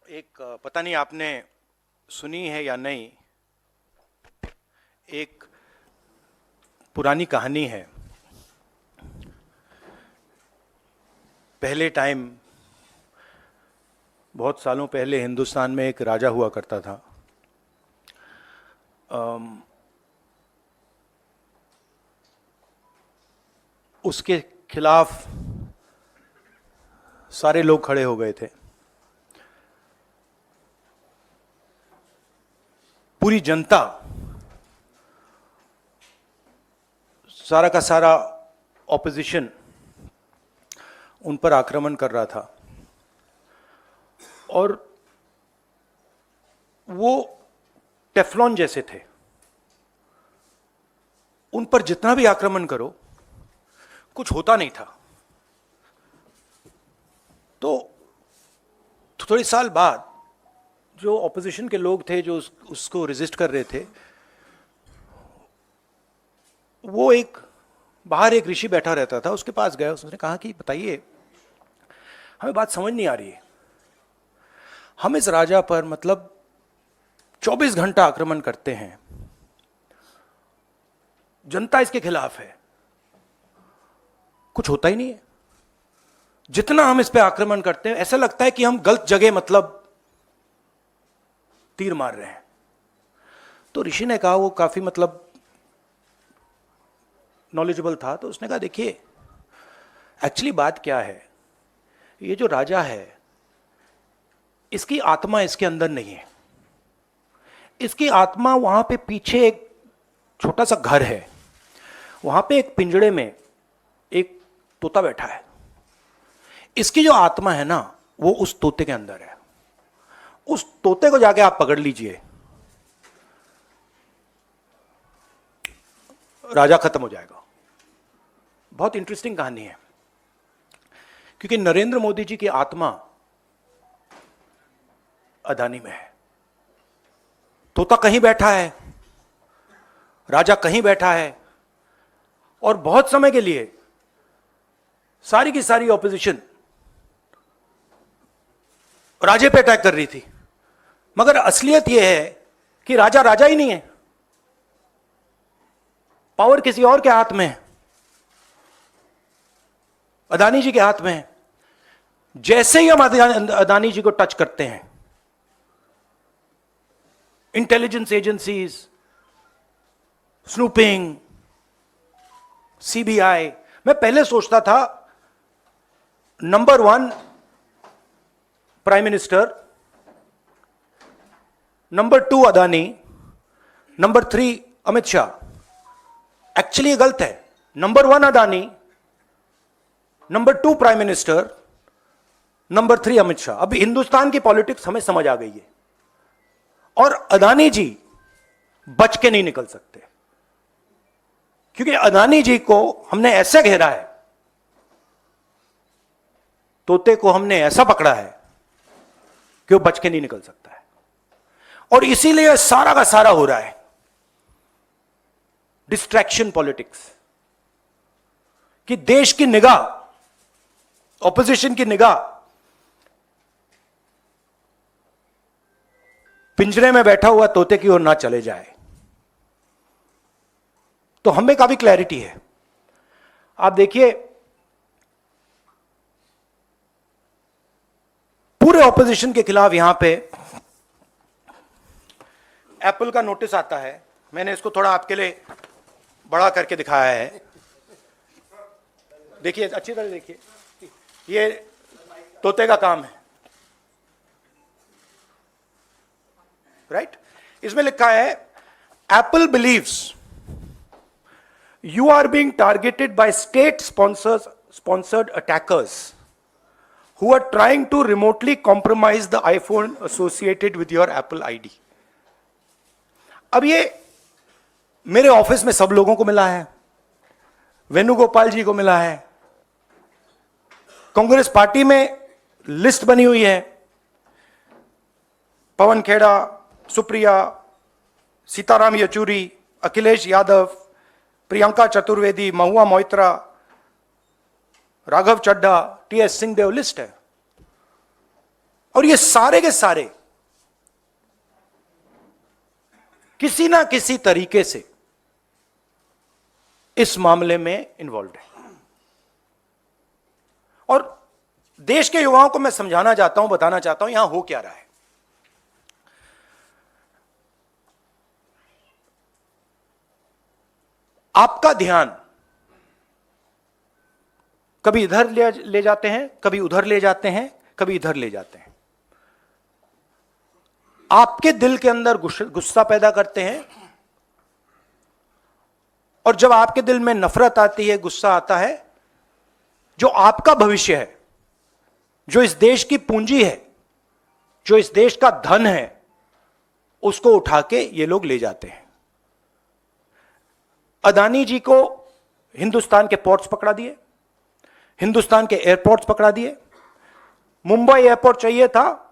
एक पता नहीं आपने सुनी है या नहीं, एक पुरानी कहानी है। पहले टाइम, बहुत सालों पहले हिंदुस्तान में एक राजा हुआ करता था। उसके खिलाफ सारे लोग खड़े हो गए थे। पूरी जनता, सारा का सारा ऑपोजिशन उन पर आक्रमण कर रहा था और वो टेफ्लॉन जैसे थे। उन पर जितना भी आक्रमण करो कुछ होता नहीं था। तो थोड़े साल बाद जो ऑपोजिशन के लोग थे जो उसको रेजिस्ट कर रहे थे, वो बाहर एक ऋषि बैठा रहता था, उसके पास गया। उसने कहा कि बताइए, हमें बात समझ नहीं आ रही है। हम इस राजा पर 24 घंटा आक्रमण करते हैं, जनता इसके खिलाफ है, कुछ होता ही नहीं है। जितना हम इस पे आक्रमण करते हैं ऐसा लगता है कि हम गलत जगह तीर मार रहे हैं। तो ऋषि ने कहा, वो काफी नॉलेजेबल था, तो उसने कहा देखिए, एक्चुअली बात क्या है, ये जो राजा है इसकी आत्मा इसके अंदर नहीं है। इसकी आत्मा वहां पे पीछे एक छोटा सा घर है, वहां पे एक पिंजड़े में एक तोता बैठा है। इसकी जो आत्मा है ना, वो उस तोते के अंदर है। उस तोते को जाके आप पकड़ लीजिए, राजा खत्म हो जाएगा। बहुत इंटरेस्टिंग कहानी है, क्योंकि नरेंद्र मोदी जी की आत्मा अदानी में है। तोता कहीं बैठा है, राजा कहीं बैठा है, और बहुत समय के लिए सारी की सारी ऑपोजिशन राजे पे अटैक कर रही थी। मगर असलियत यह है कि राजा राजा ही नहीं है, पावर किसी और के हाथ में है, अदानी जी के हाथ में है। जैसे ही हम अदानी जी को टच करते हैं, इंटेलिजेंस एजेंसीज, स्नूपिंग, सीबीआई, मैं पहले सोचता था number 1 prime minister, number 2 Adani, number 3 Amit Shah. Actually ये गलत है। Number 1 Adani, number 2 prime minister, number 3 Amit Shah. अब हिंदुस्तान की पॉलिटिक्स हमें समझ आ गई है, और अदानी जी बच के नहीं निकल सकते, क्योंकि अदानी जी को हमने ऐसे घेरा है, तोते को हमने ऐसा पकड़ा है कि वो बच के नहीं निकल सकता है। और इसीलिए सारा का सारा हो रहा है डिस्ट्रैक्शन पॉलिटिक्स, कि देश की निगाह, ऑपोजिशन की निगाह पिंजरे में बैठा हुआ तोते की ओर ना चले जाए। तो हमें काफी क्लैरिटी है। आप देखिए, पूरे ऑपोजिशन के खिलाफ यहां पे एप्पल का नोटिस आता है। मैंने इसको थोड़ा आपके लिए बड़ा करके दिखाया है, देखिए, अच्छी तरह देखिए, ये तोते का काम है, राइट? इसमें लिखा है, Apple believes you are being targeted by state sponsored attackers who are trying to remotely compromise the iPhone associated with your Apple ID. अब ये मेरे ऑफिस में सब लोगों को मिला है, वेणुगोपाल जी को मिला है, कांग्रेस पार्टी में लिस्ट बनी हुई है, पवन खेड़ा, सुप्रिया, सीताराम येचुरी, अखिलेश यादव, प्रियंका चतुर्वेदी, महुआ मोइत्रा, राघव चड्ढा, टीएस सिंहदेव, लिस्ट है। और ये सारे के सारे किसी ना किसी तरीके से इस मामले में इन्वॉल्व है। और देश के युवाओं को मैं समझाना चाहता हूं, बताना चाहता हूं यहां हो क्या रहा है। आपका ध्यान कभी इधर ले जाते हैं, कभी उधर ले जाते हैं, कभी इधर ले जाते हैं। आपके दिल के अंदर गुस्सा पैदा करते हैं, और जब आपके दिल में नफरत आती है, गुस्सा आता है, जो आपका भविष्य है, जो इस देश की पूंजी है, जो इस देश का धन है, उसको उठा के ये लोग ले जाते हैं। अदानी जी को हिंदुस्तान के पोर्ट्स पकड़ा दिए, हिंदुस्तान के एयरपोर्ट्स पकड़ा दिए। मुंबई एयरपोर्ट चाहिए था,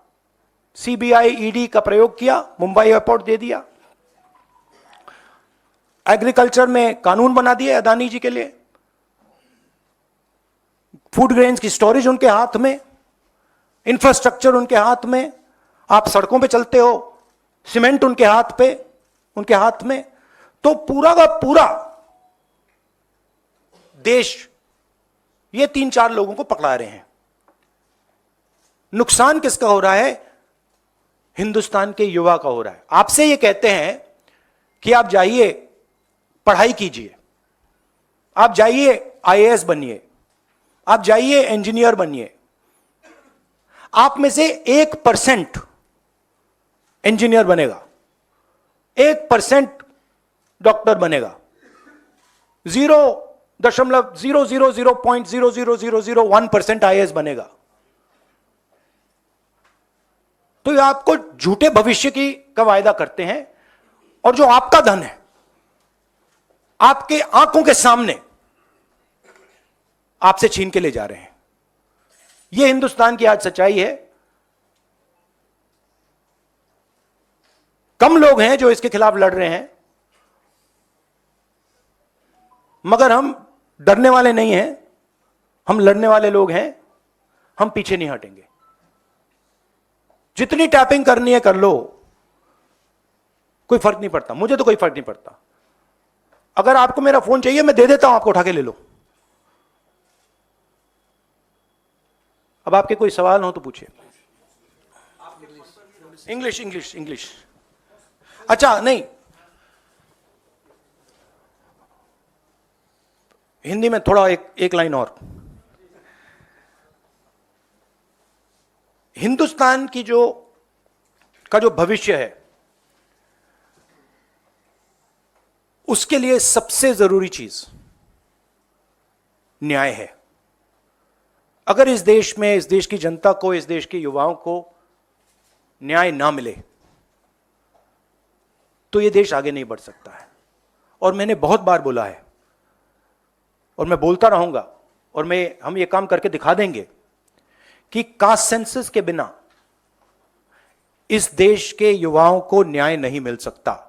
सीबीआई ईडी का प्रयोग किया, मुंबई एयरपोर्ट दे दिया। एग्रीकल्चर में कानून बना दिए अदानी जी के लिए, फूड ग्रेन्स की स्टोरेज उनके हाथ में, इंफ्रास्ट्रक्चर उनके हाथ में, आप सड़कों पे चलते हो, सीमेंट उनके हाथ में। तो पूरा का पूरा देश ये 3-4 लोगों को पकड़ा रहे हैं। नुकसान किसका हो रहा है? हिंदुस्तान के युवा का हो रहा है। आपसे ये कहते हैं कि आप जाइए पढ़ाई कीजिए, आप जाइए आईएएस बनिए, आप जाइए इंजीनियर बनिए। आप में से 1% इंजीनियर बनेगा, 1% डॉक्टर बनेगा, 0.0000001% आईएएस बनेगा। तो ये आपको झूठे भविष्य का वायदा करते हैं, और जो आपका धन है आपके आंखों के सामने आपसे छीन के ले जा रहे हैं। यह हिंदुस्तान की आज सच्चाई है। कम लोग हैं जो इसके खिलाफ लड़ रहे हैं, मगर हम डरने वाले नहीं हैं, हम लड़ने वाले लोग हैं। हम पीछे नहीं हटेंगे। जितनी टैपिंग करनी है कर लो, कोई फर्क नहीं पड़ता, मुझे तो कोई फर्क नहीं पड़ता। अगर आपको मेरा फोन चाहिए मैं दे देता हूं, आपको उठा के ले लो। अब आपके कोई सवाल हो तो पूछिए। इंग्लिश। अच्छा, नहीं, हिंदी में थोड़ा एक लाइन और। हिंदुस्तान की जो भविष्य है, उसके लिए सबसे जरूरी चीज न्याय है। अगर इस देश में, इस देश की जनता को, इस देश के युवाओं को न्याय ना मिले तो यह देश आगे नहीं बढ़ सकता है। और मैंने बहुत बार बोला है, और मैं बोलता रहूंगा, और हम ये काम करके दिखा देंगे कि कास्ट सेंसस के बिना इस देश के युवाओं को न्याय नहीं मिल सकता।